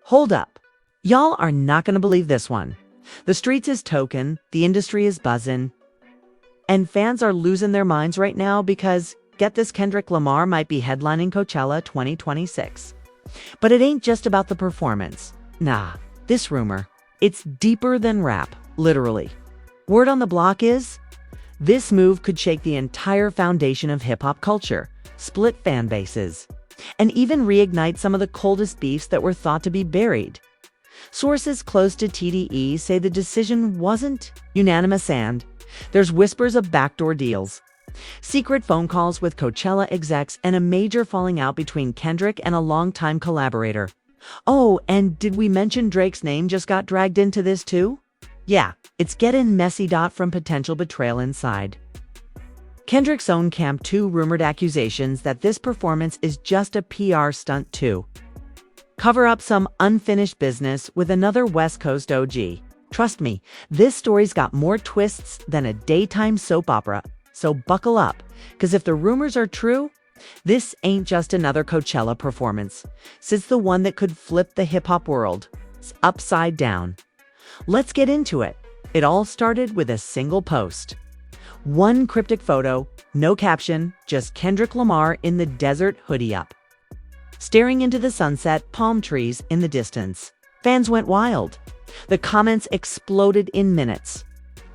Hold up. Y'all are not gonna believe this one. The streets is token, the industry is buzzin', and fans are losing their minds right now because, get this, Kendrick Lamar might be headlining Coachella 2026. But it ain't just about the performance. Nah, this rumor, it's deeper than rap, literally. Word on the block is, this move could shake the entire foundation of hip-hop culture, split fan bases, and even reignite some of the coldest beefs that were thought to be buried. Sources close to TDE say the decision wasn't unanimous and there's whispers of backdoor deals, secret phone calls with Coachella execs, and a major falling out between Kendrick and a longtime collaborator. Oh, and did we mention Drake's name just got dragged into this too? Yeah, it's getting messy. From potential betrayal inside Kendrick's own camp, too, rumored accusations that this performance is just a PR stunt to cover up some unfinished business with another West Coast OG. Trust me, this story's got more twists than a daytime soap opera, so buckle up, because if the rumors are true, this ain't just another Coachella performance. It's the one that could flip the hip-hop world. It's upside down. Let's get into it. It all started with a single post. One cryptic photo, no caption, just Kendrick Lamar in the desert, hoodie up, staring into the sunset, palm trees in the distance. Fans went wild. The comments exploded in minutes.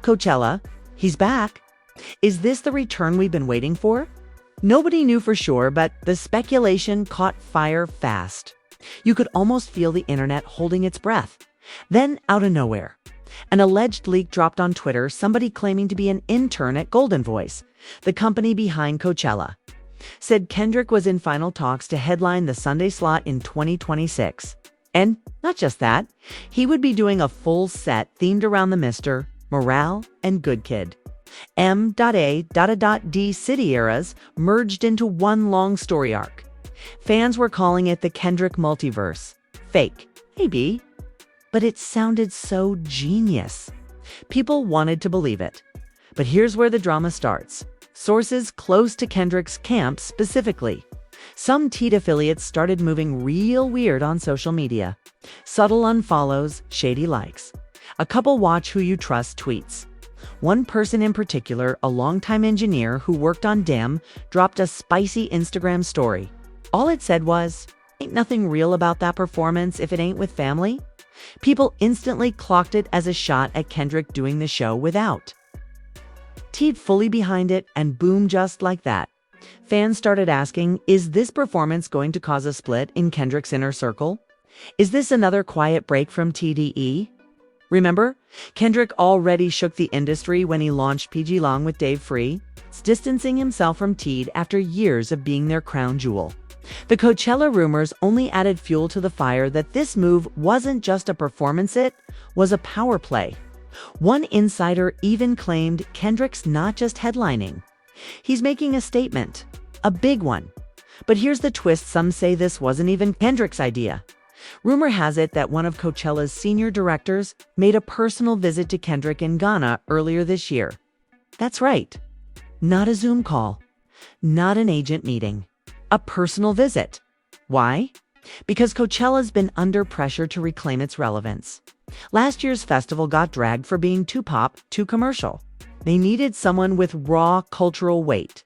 Coachella, he's back. Is this the return we've been waiting for? Nobody knew for sure, but the speculation caught fire fast. You could almost feel the internet holding its breath. Then, out of nowhere, an alleged leak dropped on Twitter, somebody claiming to be an intern at Golden Voice, the company behind Coachella, said Kendrick was in final talks to headline the Sunday slot in 2026. And not just that, he would be doing a full set themed around the Mr. Morale and Good Kid, M.A.D City eras merged into one long story arc. Fans were calling it the Kendrick multiverse. Fake, maybe, but it sounded so genius. People wanted to believe it. But here's where the drama starts. Sources close to Kendrick's camp specifically. Some Teed affiliates started moving real weird on social media. Subtle unfollows, shady likes. A couple watch who you trust tweets. One person in particular, a longtime engineer who worked on Dem, dropped a spicy Instagram story. All it said was, "Ain't nothing real about that performance if it ain't with family." People instantly clocked it as a shot at Kendrick doing the show without Teed fully behind it, and boom, just like that. Fans started asking, is this performance going to cause a split in Kendrick's inner circle? Is this another quiet break from TDE? Remember, Kendrick already shook the industry when he launched PG Long with Dave Free, distancing himself from Teed after years of being their crown jewel. The Coachella rumors only added fuel to the fire that this move wasn't just a performance, it was a power play. One insider even claimed Kendrick's not just headlining. He's making a statement, a big one. But here's the twist, some say this wasn't even Kendrick's idea. Rumor has it that one of Coachella's senior directors made a personal visit to Kendrick in Ghana earlier this year. That's right. Not a Zoom call, not an agent meeting, a personal visit. Why? Because Coachella's been under pressure to reclaim its relevance. Last year's festival got dragged for being too pop, too commercial. They needed someone with raw cultural weight.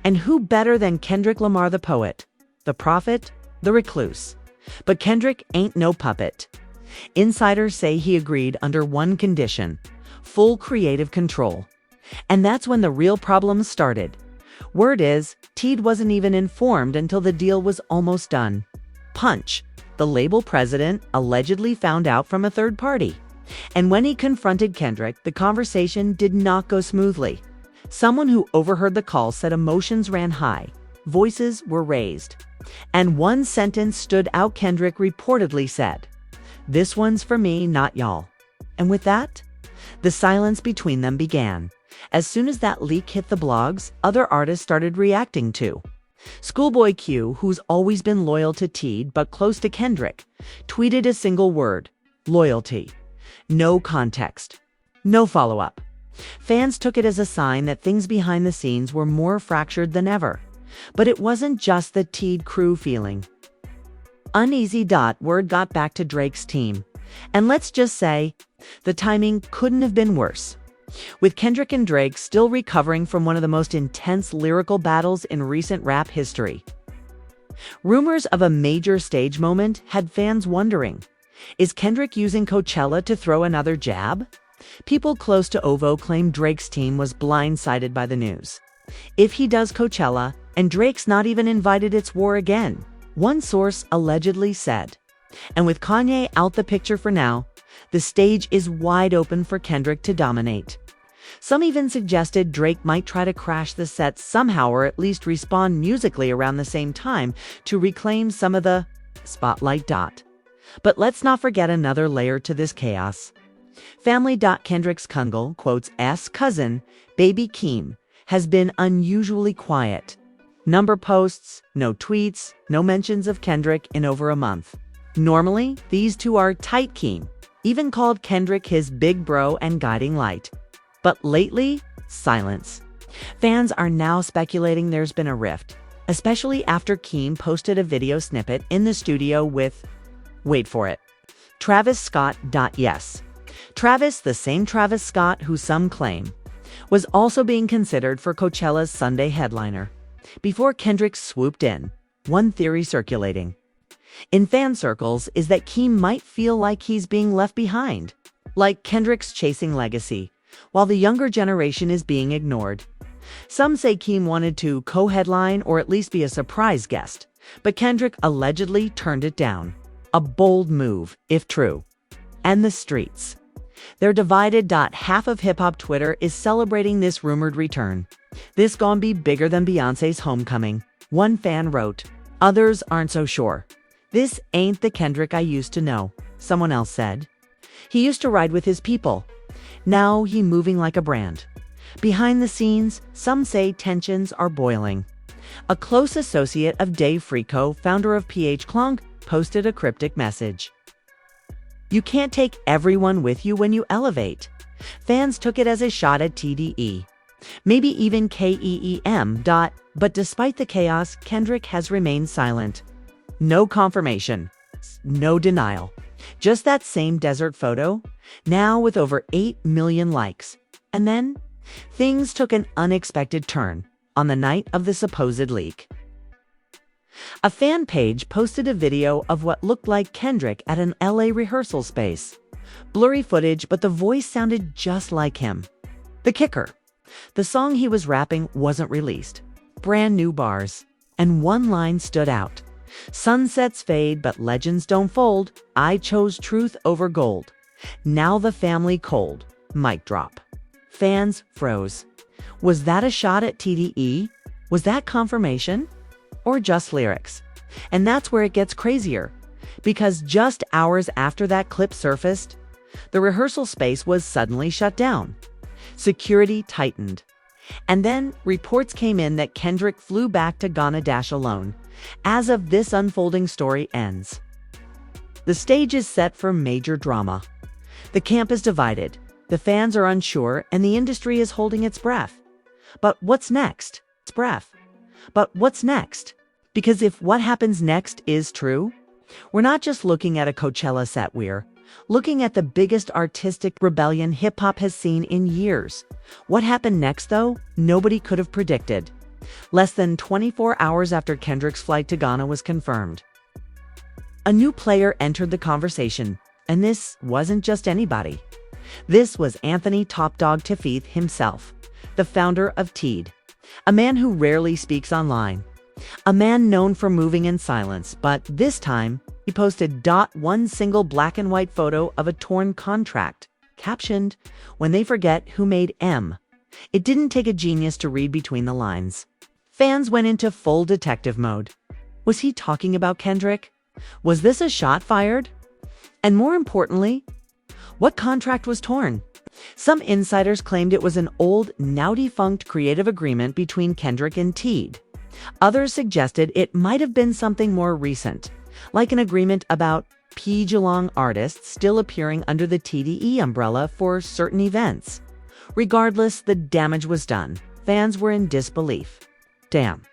And who better than Kendrick Lamar, the poet, the prophet, the recluse? But Kendrick ain't no puppet. Insiders say he agreed under one condition: full creative control. And that's when the real problems started. Word is, Teed wasn't even informed until the deal was almost done. Punch, the label president, allegedly found out from a third party. And when he confronted Kendrick, the conversation did not go smoothly. Someone who overheard the call said emotions ran high, voices were raised. And one sentence stood out. Kendrick reportedly said, "This one's for me, not y'all." And with that, the silence between them began. As soon as that leak hit the blogs, other artists started reacting too. Schoolboy Q, who's always been loyal to Teed but close to Kendrick, tweeted a single word: loyalty. No context. No follow-up. Fans took it as a sign that things behind the scenes were more fractured than ever. But it wasn't just the Teed crew feeling. Uneasy. Word got back to Drake's team. And let's just say, the timing couldn't have been worse. With Kendrick and Drake still recovering from one of the most intense lyrical battles in recent rap history. Rumors of a major stage moment had fans wondering, is Kendrick using Coachella to throw another jab? People close to OVO claim Drake's team was blindsided by the news. If he does Coachella, and Drake's not even invited, it's war again, one source allegedly said. And with Kanye out the picture for now, the stage is wide open for Kendrick to dominate. Some even suggested Drake might try to crash the set somehow, or at least respond musically around the same time to reclaim some of the spotlight. But let's not forget another layer to this chaos. Family. Kendrick's Kungle, quotes S cousin, Baby Keem, has been unusually quiet. Number posts, no tweets, no mentions of Kendrick in over a month. Normally, these two are tight. Keem even called Kendrick his big bro and guiding light. But lately, silence. Fans are now speculating there's been a rift, especially after Keem posted a video snippet in the studio with, wait for it, Travis Scott. Yes, Travis, the same Travis Scott who some claim, was also being considered for Coachella's Sunday headliner. Before Kendrick swooped in, one theory circulating in fan circles is that Keem might feel like he's being left behind, like Kendrick's chasing legacy, while the younger generation is being ignored. Some say Keem wanted to co-headline or at least be a surprise guest, but Kendrick allegedly turned it down. A bold move, if true. And the streets. They're divided. Half of hip-hop Twitter is celebrating this rumored return. This gon' be bigger than Beyonce's homecoming, one fan wrote. Others aren't so sure. This ain't the Kendrick I used to know, someone else said. He used to ride with his people. Now he moving like a brand. Behind the scenes, some say tensions are boiling. A close associate of Dave Frico, founder of PH Clonk, posted a cryptic message. You can't take everyone with you when you elevate. Fans took it as a shot at TDE. Maybe even KEEM. But despite the chaos, Kendrick has remained silent. No confirmation. No denial. Just that same desert photo, now with over 8 million likes. And then, things took an unexpected turn on the night of the supposed leak. A fan page posted a video of what looked like Kendrick at an LA rehearsal space. Blurry footage, but the voice sounded just like him. The kicker, the song he was rapping wasn't released. Brand new bars. And one line stood out. Sunsets fade, but legends don't fold. I chose truth over gold. Now the family cold. Mic drop. Fans froze. Was that a shot at TDE? Was that confirmation? Or just lyrics? And that's where it gets crazier. Because just hours after that clip surfaced, the rehearsal space was suddenly shut down. Security tightened. And then reports came in that Kendrick flew back to Ghana alone. As of this unfolding story ends. The stage is set for major drama. The camp is divided, the fans are unsure, and the industry is holding its breath. But what's next? But what's next? Because if what happens next is true, we're not just looking at a Coachella set, we're looking at the biggest artistic rebellion hip-hop has seen in years. What happened next, though, nobody could have predicted. Less than 24 hours after Kendrick's flight to Ghana was confirmed, a new player entered the conversation, and this wasn't just anybody. This was Anthony Top Dog Tafith himself, the founder of Teed, a man who rarely speaks online, a man known for moving in silence, but this time he posted one single black and white photo of a torn contract, captioned, "When they forget who made M." It didn't take a genius to read between the lines. Fans went into full detective mode. Was he talking about Kendrick? Was this a shot fired? And more importantly, what contract was torn? Some insiders claimed it was an old, now-defunct creative agreement between Kendrick and Teed. Others suggested it might have been something more recent, like an agreement about P. Geelong artists still appearing under the TDE umbrella for certain events. Regardless, the damage was done. Fans were in disbelief. Damn,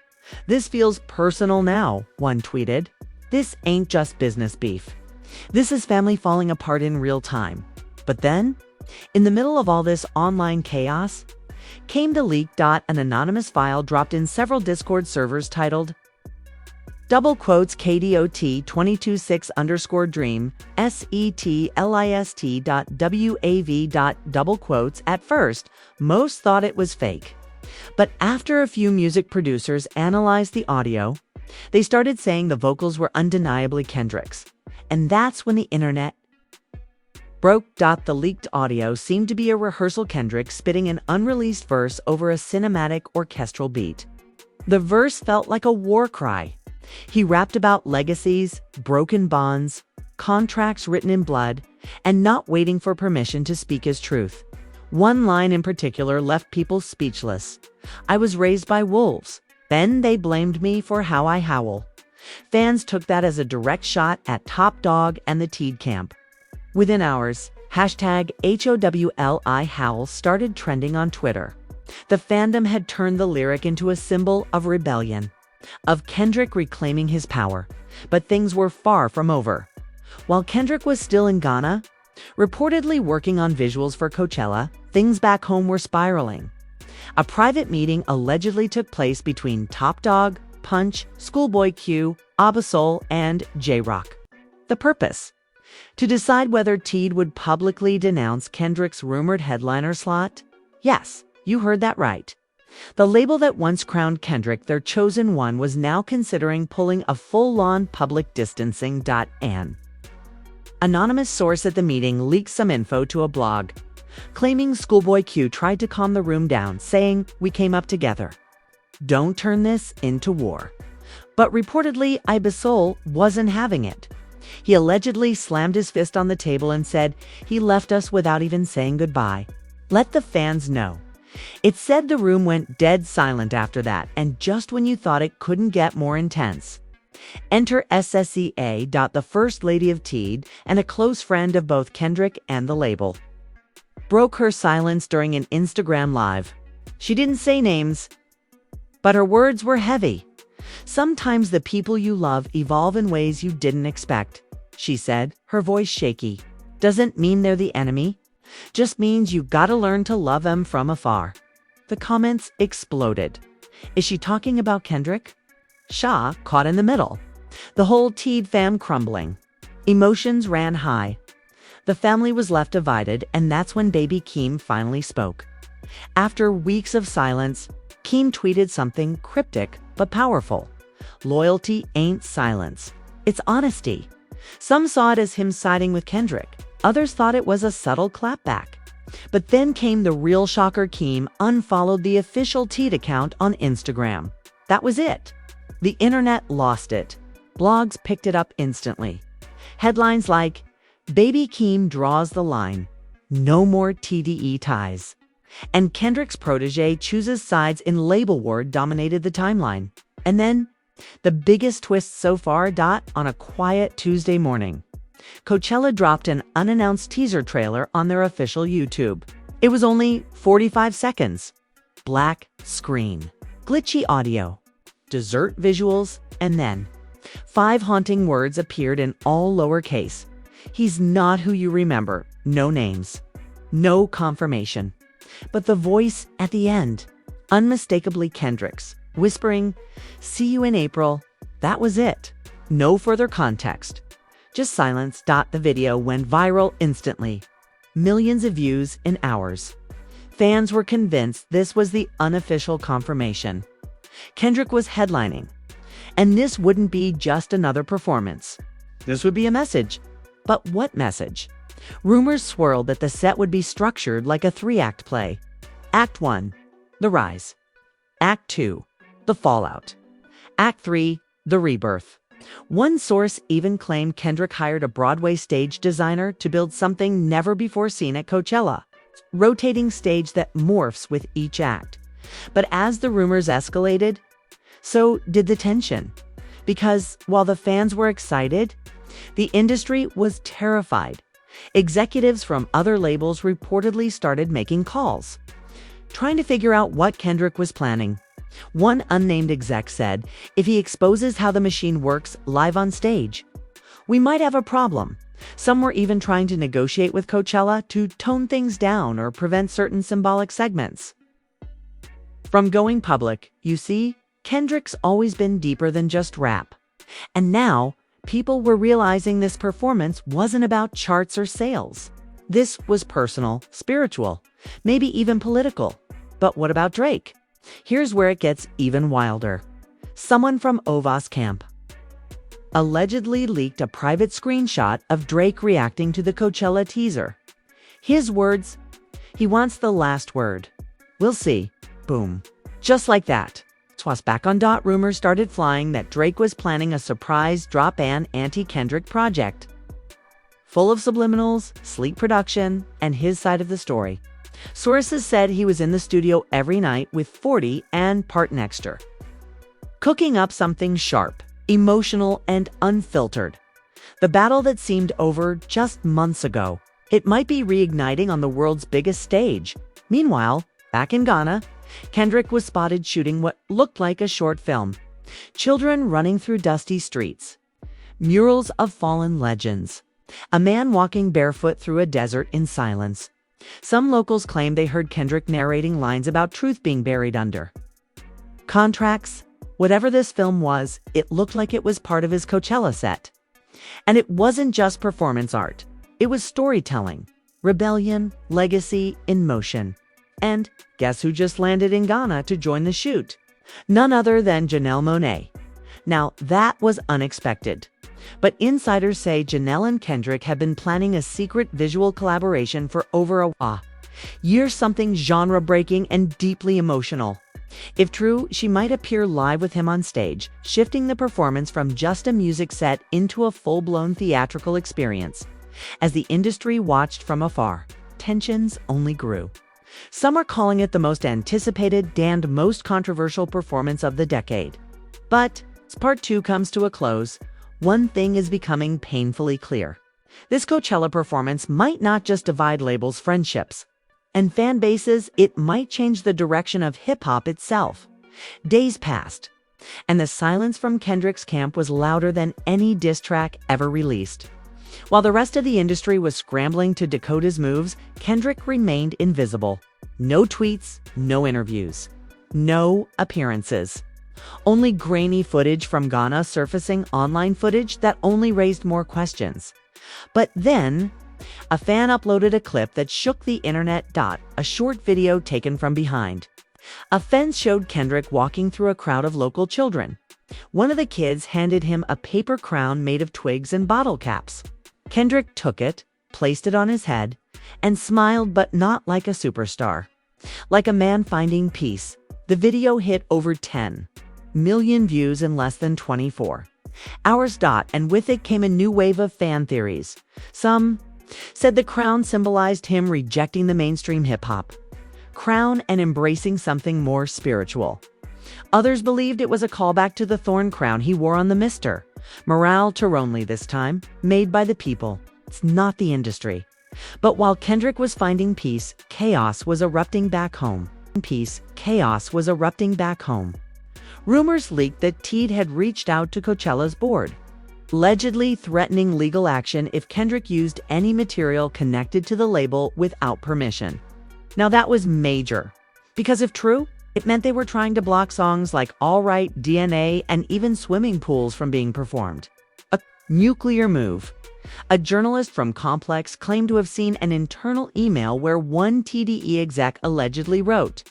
this feels personal now, one tweeted. This ain't just business beef. This is family falling apart in real time. But then, in the middle of all this online chaos, came the leak. An anonymous file dropped in several Discord servers titled KDOT 226_dream setlist.wav. At first, most thought it was fake. But after a few music producers analyzed the audio, they started saying the vocals were undeniably Kendrick's. And that's when the internet broke. The leaked audio seemed to be a rehearsal Kendrick spitting an unreleased verse over a cinematic orchestral beat. The verse felt like a war cry. He rapped about legacies, broken bonds, contracts written in blood, and not waiting for permission to speak his truth. One line in particular left people speechless. "I was raised by wolves. Then they blamed me for how I howl." Fans took that as a direct shot at Top Dawg and the Teed camp. Within hours, #HOWLIHowl started trending on Twitter. The fandom had turned the lyric into a symbol of rebellion, of Kendrick reclaiming his power. But things were far from over. While Kendrick was still in Ghana, reportedly working on visuals for Coachella, things back home were spiraling. A private meeting allegedly took place between Top Dawg, Punch, Schoolboy Q, Absol, and J-Rock. The purpose? To decide whether Teed would publicly denounce Kendrick's rumored headliner slot? Yes, you heard that right. The label that once crowned Kendrick their chosen one was now considering pulling a full-on public distancing. An anonymous source at the meeting leaked some info to a blog, claiming Schoolboy Q tried to calm the room down, saying, "We came up together. Don't turn this into war." But reportedly, Absol wasn't having it. He allegedly slammed his fist on the table and said, "He left us without even saying goodbye. Let the fans know." It's said the room went dead silent after that, and just when you thought it couldn't get more intense. Enter SSEA. The First Lady of Teed and a close friend of both Kendrick and the label broke her silence during an Instagram live. She didn't say names, but her words were heavy. "Sometimes the people you love evolve in ways you didn't expect," she said, her voice shaky. "Doesn't mean they're the enemy. Just means you gotta learn to love them from afar." The comments exploded. Is she talking about Kendrick? Sha caught in the middle. The whole Teed fam crumbling. Emotions ran high. The family was left divided, and that's when baby Keem finally spoke. After weeks of silence, Keem tweeted something cryptic but powerful. "Loyalty ain't silence. It's honesty." Some saw it as him siding with Kendrick. Others thought it was a subtle clapback. But then came the real shocker. Keem unfollowed the official Teed account on Instagram. That was it. The internet lost it. Blogs picked it up instantly. Headlines like, "Baby Keem draws the line. No more TDE ties." And Kendrick's protege chooses sides in label war dominated the timeline. And then, the biggest twist so far. On a quiet Tuesday morning, Coachella dropped an unannounced teaser trailer on their official YouTube. It was only 45 seconds. Black screen, glitchy audio, dessert visuals, and then 5 haunting words appeared in all lowercase. "He's not who you remember." No names. No confirmation. But the voice at the end, unmistakably Kendrick's, whispering, "See you in April." That was it. No further context. Just silence. The video went viral instantly. Millions of views in hours. Fans were convinced this was the unofficial confirmation. Kendrick was headlining. And this wouldn't be just another performance. This would be a message. But what message? Rumors swirled that the set would be structured like a 3-act play. Act 1, the rise. Act 2, the fallout. Act 3, the rebirth. One source even claimed Kendrick hired a Broadway stage designer to build something never before seen at Coachella. Rotating stage that morphs with each act. But as the rumors escalated, so did the tension. Because while the fans were excited, the industry was terrified. Executives from other labels reportedly started making calls, trying to figure out what Kendrick was planning. One unnamed exec said, if he exposes how the machine works live on stage, we might have a problem. Some were even trying to negotiate with Coachella to tone things down or prevent certain symbolic segments. From going public, you see, Kendrick's always been deeper than just rap. And now, people were realizing this performance wasn't about charts or sales. This was personal, spiritual, maybe even political. But what about Drake? Here's where it gets even wilder. Someone from Ova's camp allegedly leaked a private screenshot of Drake reacting to the Coachella teaser. His words, he wants the last word. We'll see. Boom. Just like that. Twas back on dot, rumors started flying that Drake was planning a surprise drop-an anti-Kendrick project, full of subliminals, sleek production, and his side of the story. Sources said he was in the studio every night with 40 and part Nexter, cooking up something sharp, emotional, and unfiltered. The battle that seemed over just months ago, it might be reigniting on the world's biggest stage. Meanwhile, back in Ghana, Kendrick was spotted shooting what looked like a short film. Children running through dusty streets, murals of fallen legends, a man walking barefoot through a desert in silence. Some locals claim they heard Kendrick narrating lines about truth being buried under contracts. Whatever this film was, it looked like it was part of his Coachella set. And it wasn't just performance art. It was storytelling, rebellion, legacy in motion. And guess who just landed in Ghana to join the shoot? None other than Janelle Monáe. Now, that was unexpected. But insiders say Janelle and Kendrick have been planning a secret visual collaboration for over a year, something genre-breaking and deeply emotional. If true, she might appear live with him on stage, shifting the performance from just a music set into a full-blown theatrical experience. As the industry watched from afar, tensions only grew. Some are calling it the most anticipated and most controversial performance of the decade. But as part 2 comes to a close, one thing is becoming painfully clear. This Coachella performance might not just divide labels, friendships, and fan bases, it might change the direction of hip-hop itself. Days passed, and the silence from Kendrick's camp was louder than any diss track ever released. While the rest of the industry was scrambling to decode his moves, Kendrick remained invisible. No tweets, no interviews, no appearances. Only grainy footage from Ghana surfacing online footage that only raised more questions. But then, a fan uploaded a clip that shook the internet. A short video taken from behind a fence showed Kendrick walking through a crowd of local children. One of the kids handed him a paper crown made of twigs and bottle caps. Kendrick took it, placed it on his head, and smiled, but not like a superstar. Like a man finding peace. The video hit over 10 million views in less than 24 hours. And with it came a new wave of fan theories. Some said the crown symbolized him rejecting the mainstream hip-hop crown and embracing something more spiritual. Others believed it was a callback to the thorn crown he wore on the Mr. Morale Toronly, this time made by the people. It's not the industry. But while Kendrick was finding peace, chaos was erupting back home. Rumors leaked that Teed had reached out to Coachella's board, allegedly threatening legal action if Kendrick used any material connected to the label without permission. Now that was major, because if true, it meant they were trying to block songs like All Right, DNA, and even Swimming Pools from being performed. A nuclear move. A journalist from Complex claimed to have seen an internal email where one TDE exec allegedly wrote,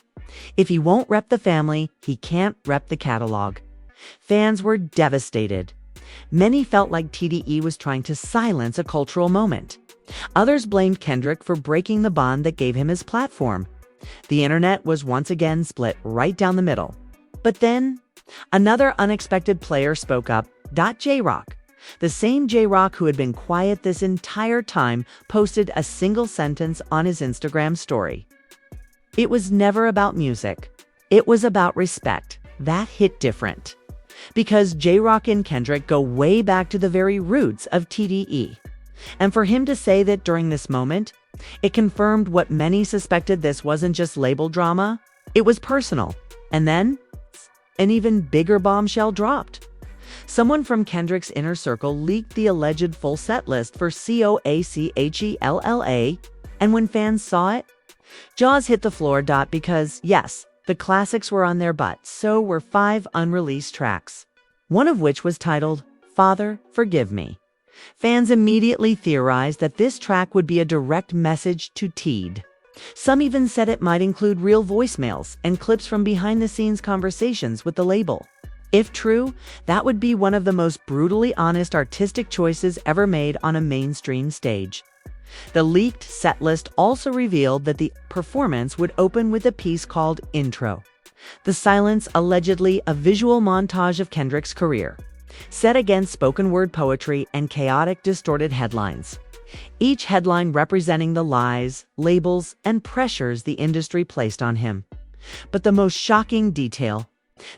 "If he won't rep the family, he can't rep the catalog." Fans were devastated. Many felt like TDE was trying to silence a cultural moment. Others blamed Kendrick for breaking the bond that gave him his platform. The internet was once again split right down the middle. But then, another unexpected player spoke up. J-Rock, the same J-Rock who had been quiet this entire time, posted a single sentence on his Instagram story. "It was never about music. It was about respect." That hit different. Because J-Rock and Kendrick go way back to the very roots of TDE. And for him to say that during this moment, it confirmed what many suspected: this wasn't just label drama, it was personal. And then, An even bigger bombshell dropped. Someone from Kendrick's inner circle leaked the alleged full set list for Coachella, and when fans saw it, jaws hit the floor. Because, yes, the classics were on their butt, so were 5 unreleased tracks, one of which was titled Father, Forgive Me. Fans immediately theorized that this track would be a direct message to Teed. Some even said it might include real voicemails and clips from behind-the-scenes conversations with the label. If true, that would be one of the most brutally honest artistic choices ever made on a mainstream stage. The leaked setlist also revealed that the performance would open with a piece called Intro. The silence, allegedly a visual montage of Kendrick's career, set against spoken word poetry and chaotic, distorted headlines. Each headline representing the lies, labels, and pressures the industry placed on him. But the most shocking detail,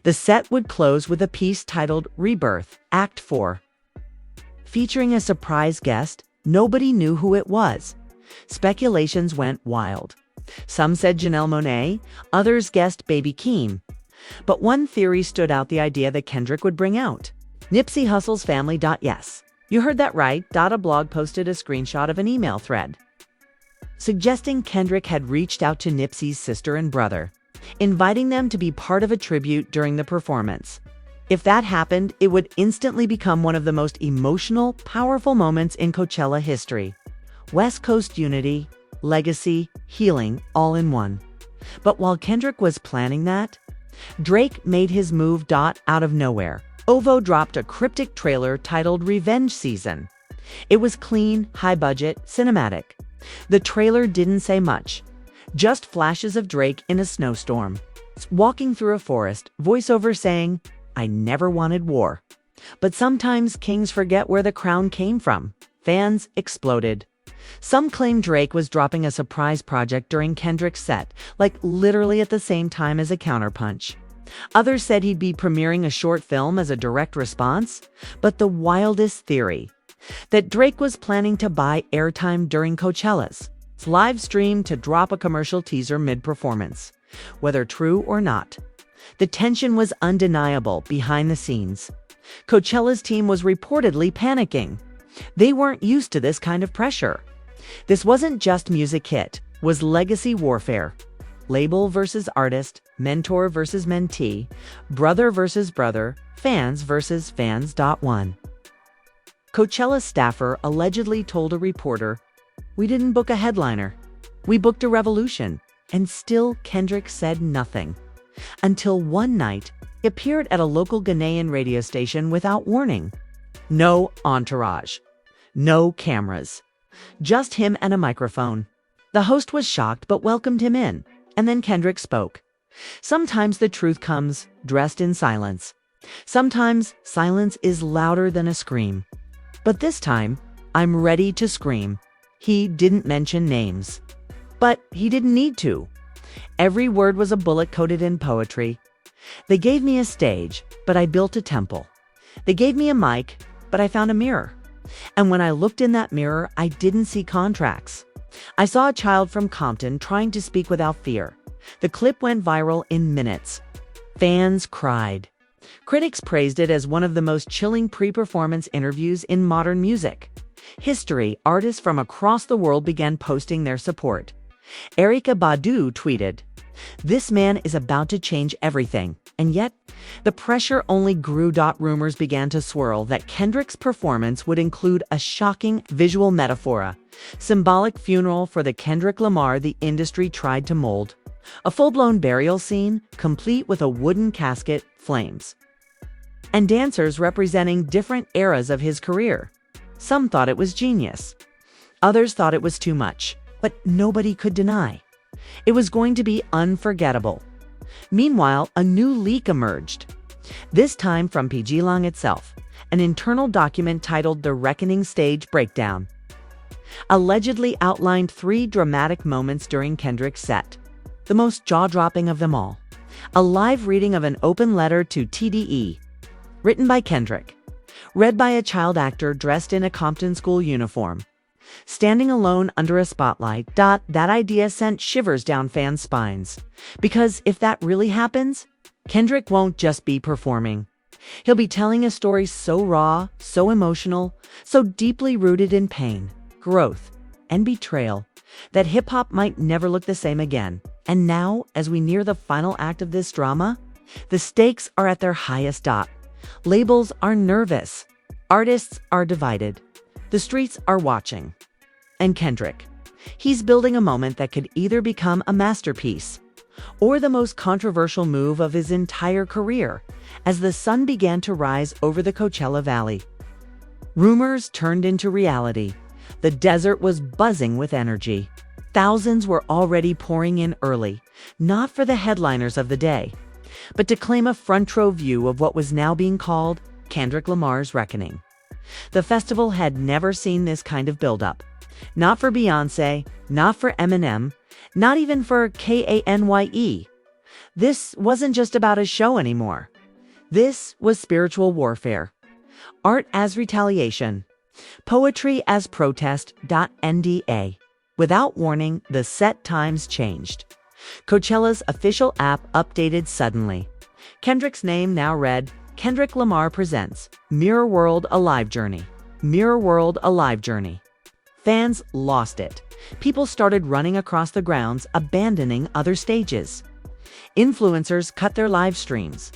the set would close with a piece titled Rebirth, Act 4. Featuring a surprise guest, nobody knew who it was. Speculations went wild. Some said Janelle Monáe, others guessed Baby Keem. But one theory stood out: the idea that Kendrick would bring out Nipsey Hussle's family. Yes, you heard that right. A blog posted a screenshot of an email thread suggesting Kendrick had reached out to Nipsey's sister and brother, inviting them to be part of a tribute during the performance. If that happened, it would instantly become one of the most emotional, powerful moments in Coachella history. West Coast unity, legacy, healing, all in one. But while Kendrick was planning that, Drake made his move. Out of nowhere, OVO dropped a cryptic trailer titled Revenge Season. It was clean, high-budget, cinematic. The trailer didn't say much, just flashes of Drake in a snowstorm, walking through a forest, voiceover saying, "I never wanted war. But sometimes kings forget where the crown came from." Fans exploded. Some claimed Drake was dropping a surprise project during Kendrick's set, like literally at the same time as a counterpunch. Others said he'd be premiering a short film as a direct response. But the wildest theory, that Drake was planning to buy airtime during Coachella's live stream to drop a commercial teaser mid-performance. Whether true or not, the tension was undeniable behind the scenes. Coachella's team was reportedly panicking. They weren't used to this kind of pressure. This wasn't just music hit, was legacy warfare. Label versus artist, mentor versus mentee, brother versus brother, fans versus fans. One Coachella staffer allegedly told a reporter, "We didn't book a headliner. We booked a revolution." And still Kendrick said nothing. Until one night, he appeared at a local Ghanaian radio station without warning. No entourage. No cameras. Just him and a microphone. The host was shocked but welcomed him in. And then Kendrick spoke. Sometimes the truth comes dressed in silence. Sometimes silence is louder than a scream. But this time, I'm ready to scream. He didn't mention names. But he didn't need to. Every word was a bullet coated in poetry. They gave me a stage, but I built a temple. They gave me a mic, but I found a mirror. And when I looked in that mirror, I didn't see contracts. I saw a child from Compton trying to speak without fear. The clip went viral in minutes. Fans cried. Critics praised it as one of the most chilling pre-performance interviews in modern music. History, artists from across the world began posting their support. Erykah Badu tweeted, "This man is about to change everything." And yet, the pressure only grew. Rumors began to swirl that Kendrick's performance would include a shocking visual metaphor, symbolic funeral for the Kendrick Lamar the industry tried to mold. A full-blown burial scene, complete with a wooden casket, flames, and dancers representing different eras of his career. Some thought it was genius. Others thought it was too much. But nobody could deny it was going to be unforgettable. Meanwhile, a new leak emerged. This time from PG Lang itself, an internal document titled The Reckoning Stage Breakdown allegedly outlined 3 dramatic moments during Kendrick's set. The most jaw-dropping of them all, a live reading of an open letter to TDE, written by Kendrick, read by a child actor dressed in a Compton school uniform, standing alone under a spotlight. That idea sent shivers down fans' spines. Because if that really happens, Kendrick won't just be performing. He'll be telling a story so raw, so emotional, so deeply rooted in pain, growth, and betrayal that hip-hop might never look the same again. And now, as we near the final act of this drama, the stakes are at their highest dot. Labels are nervous. Artists are divided. The streets are watching. And Kendrick, he's building a moment that could either become a masterpiece or the most controversial move of his entire career as the sun began to rise over the Coachella Valley. Rumors turned into reality. The desert was buzzing with energy. Thousands were already pouring in early, not for the headliners of the day, but to claim a front-row view of what was now being called Kendrick Lamar's reckoning. The festival had never seen this kind of build-up. Not for Beyoncé, not for Eminem, not even for Kanye. This wasn't just about a show anymore. This was spiritual warfare. Art as retaliation. Poetry as protest. NDA. Without warning, the set times changed. Coachella's official app updated suddenly. Kendrick's name now read, Kendrick Lamar presents Mirror World: A Live Journey. Mirror World: A Live Journey. Fans lost it. People started running across the grounds, abandoning other stages. Influencers cut their live streams.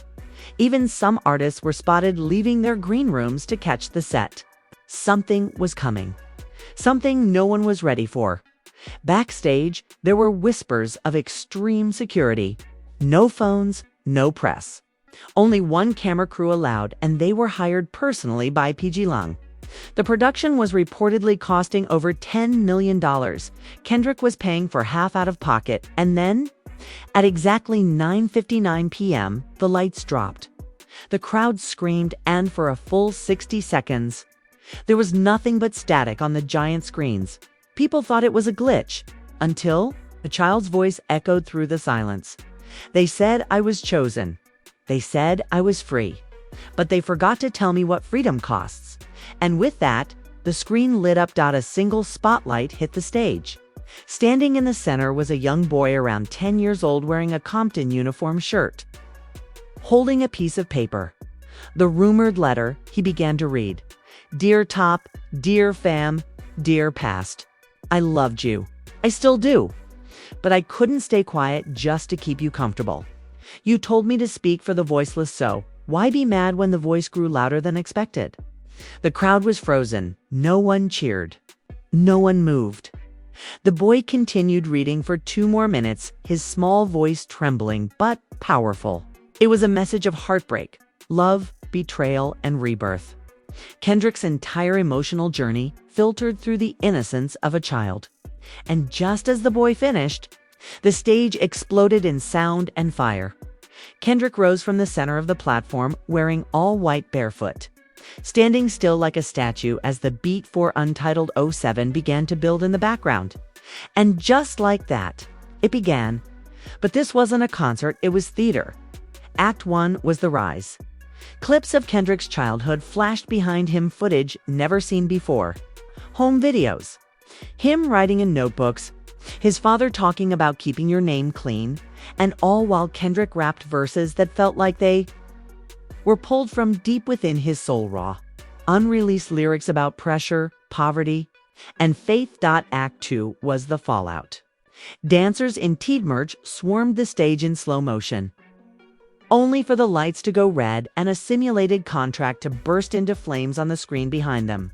Even some artists were spotted leaving their green rooms to catch the set. Something was coming. Something no one was ready for. Backstage, there were whispers of extreme security. No phones, no press. Only one camera crew allowed, and they were hired personally by PG Lung. The production was reportedly costing over $10 million. Kendrick was paying for half out of pocket, and then, at exactly 9:59 p.m., the lights dropped. The crowd screamed, and for a full 60 seconds, there was nothing but static on the giant screens. People thought it was a glitch, until a child's voice echoed through the silence. They said I was chosen. They said I was free. But they forgot to tell me what freedom costs. And with that, the screen lit up. A single spotlight hit the stage. Standing in the center was a young boy around 10 years old wearing a Compton uniform shirt. Holding a piece of paper, the rumored letter, he began to read. Dear Top, dear fam, dear past. I loved you. I still do. But I couldn't stay quiet just to keep you comfortable. You told me to speak for the voiceless, so why be mad when the voice grew louder than expected? The crowd was frozen. No one cheered. No one moved. The boy continued reading for 2 more minutes, his small voice trembling but powerful. It was a message of heartbreak, love, betrayal, and rebirth. Kendrick's entire emotional journey filtered through the innocence of a child. And just as the boy finished, the stage exploded in sound and fire. Kendrick rose from the center of the platform, wearing all white barefoot, standing still like a statue as the beat for Untitled 07 began to build in the background. And just like that, it began. But this wasn't a concert, it was theater. Act 1 was the rise. Clips of Kendrick's childhood flashed behind him, footage never seen before. Home videos. Him writing in notebooks, his father talking about keeping your name clean, and all while Kendrick rapped verses that felt like they were pulled from deep within his soul, raw. Unreleased lyrics about pressure, poverty, and faith. Act 2 was the fallout. Dancers in Teed merch swarmed the stage in slow motion, only for the lights to go red and a simulated contract to burst into flames on the screen behind them.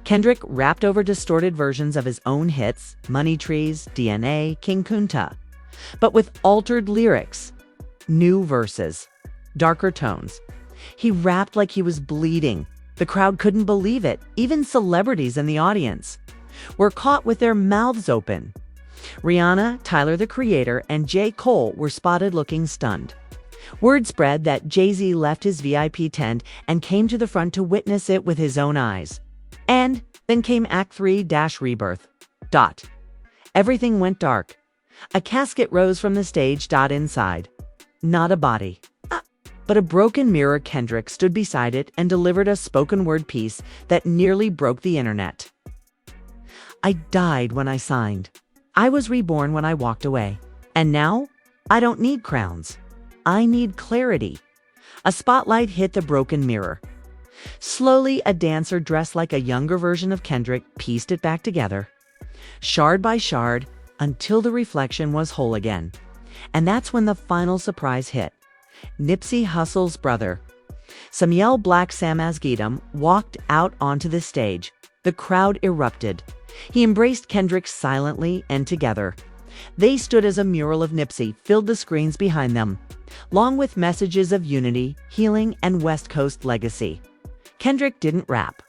Kendrick rapped over distorted versions of his own hits, Money Trees, DNA, King Kunta, but with altered lyrics, new verses, darker tones. He rapped like he was bleeding. The crowd couldn't believe it. Even celebrities in the audience were caught with their mouths open. Rihanna, Tyler the Creator, and J. Cole were spotted looking stunned. Word spread that Jay-Z left his VIP tent and came to the front to witness it with his own eyes. And then came Act 3 - Rebirth. Everything went dark. A casket rose from the stage. Inside, not a body, but a broken mirror. Kendrick stood beside it and delivered a spoken word piece that nearly broke the internet. I died when I signed. I was reborn when I walked away. And now, I don't need crowns. I need clarity. A spotlight hit the broken mirror. Slowly, a dancer dressed like a younger version of Kendrick pieced it back together, shard by shard, until the reflection was whole again. And that's when the final surprise hit. Nipsey Hussle's brother, Samuel Black Sam Asghedom, walked out onto the stage. The crowd erupted. He embraced Kendrick silently and together. They stood as a mural of Nipsey filled the screens behind them, along with messages of unity, healing, and West Coast legacy. Kendrick didn't rap.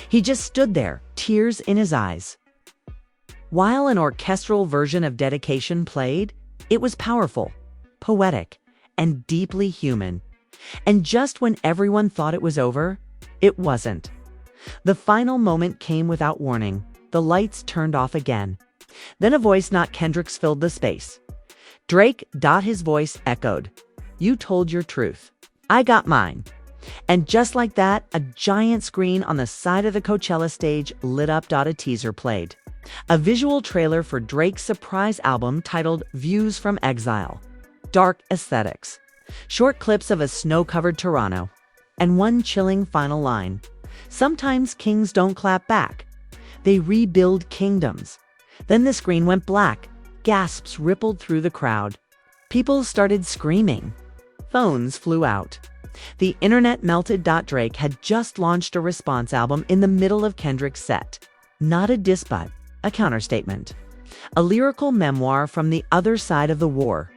He just stood there, tears in his eyes. While an orchestral version of Dedication played, it was powerful, poetic, and deeply human. And just when everyone thought it was over, it wasn't. The final moment came without warning. The lights turned off again. Then a voice not Kendrick's filled the space. Drake. His voice echoed. You told your truth. I got mine. And just like that, a giant screen on the side of the Coachella stage lit up. A teaser played. A visual trailer for Drake's surprise album titled Views from Exile. Dark aesthetics. Short clips of a snow-covered Toronto. And one chilling final line. Sometimes kings don't clap back. They rebuild kingdoms. Then the screen went black. Gasps rippled through the crowd. People started screaming. Phones flew out. The internet melted. Drake had just launched a response album in the middle of Kendrick's set. Not a diss but a counterstatement. A lyrical memoir from the other side of the war.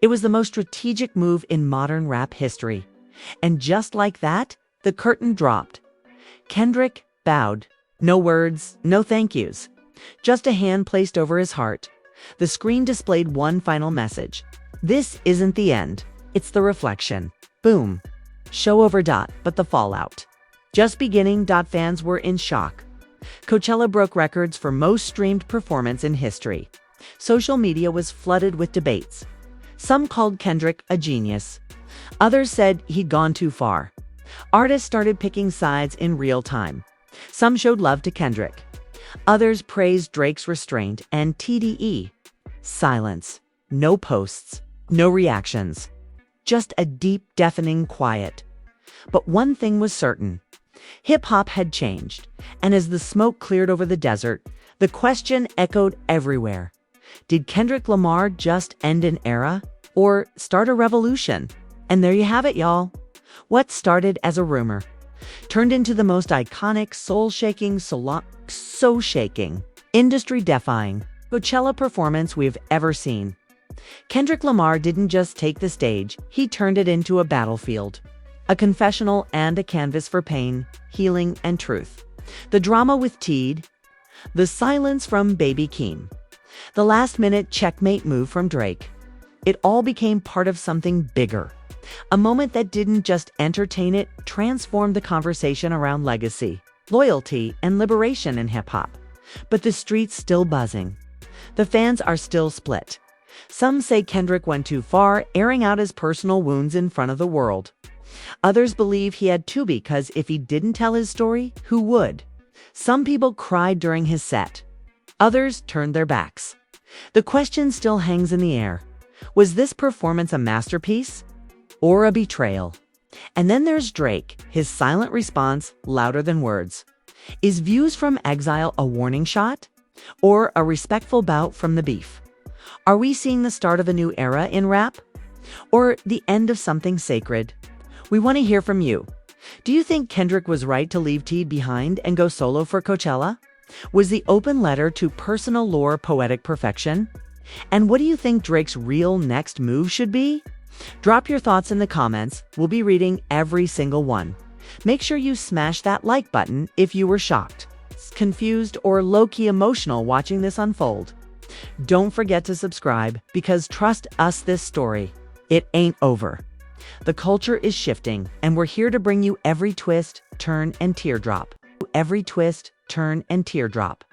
It was the most strategic move in modern rap history. And just like that, the curtain dropped. Kendrick bowed. No words, no thank yous. Just a hand placed over his heart. The screen displayed one final message. This isn't the end. It's the reflection. Boom. Show over. But the fallout. Just beginning. Fans were in shock. Coachella broke records for most streamed performance in history. Social media was flooded with debates. Some called Kendrick a genius. Others said he'd gone too far. Artists started picking sides in real time. Some showed love to Kendrick. Others praised Drake's restraint and TDE. Silence. No posts. No reactions. Just a deep, deafening quiet. But one thing was certain. Hip-hop had changed, and as the smoke cleared over the desert, the question echoed everywhere. Did Kendrick Lamar just end an era, or start a revolution? And there you have it, y'all. What started as a rumor turned into the most iconic, soul-shaking, industry-defying Coachella performance we've ever seen. Kendrick Lamar didn't just take the stage, he turned it into a battlefield. A confessional and a canvas for pain, healing, and truth. The drama with Teed. The silence from Baby Keem. The last-minute checkmate move from Drake. It all became part of something bigger. A moment that didn't just entertain, it transformed the conversation around legacy, loyalty, and liberation in hip-hop. But the street's still buzzing. The fans are still split. Some say Kendrick went too far, airing out his personal wounds in front of the world. Others believe he had to because if he didn't tell his story, who would? Some people cried during his set. Others turned their backs. The question still hangs in the air. Was this performance a masterpiece or a betrayal? And then there's Drake, his silent response louder than words. Is Views from Exile a warning shot or a respectful bout from the beef? Are we seeing the start of a new era in rap or the end of something sacred? We want to hear from you. Do you think Kendrick was right to leave Teed behind and go solo for Coachella? Was the open letter to personal lore poetic perfection? And what do you think Drake's real next move should be? Drop your thoughts in the comments. We'll be reading every single one. Make sure you smash that like button if you were shocked, confused, or low-key emotional watching this unfold. Don't forget to subscribe because trust us, this story, it ain't over. The culture is shifting, and we're here to bring you every twist, turn, and teardrop. Every twist, turn, and teardrop.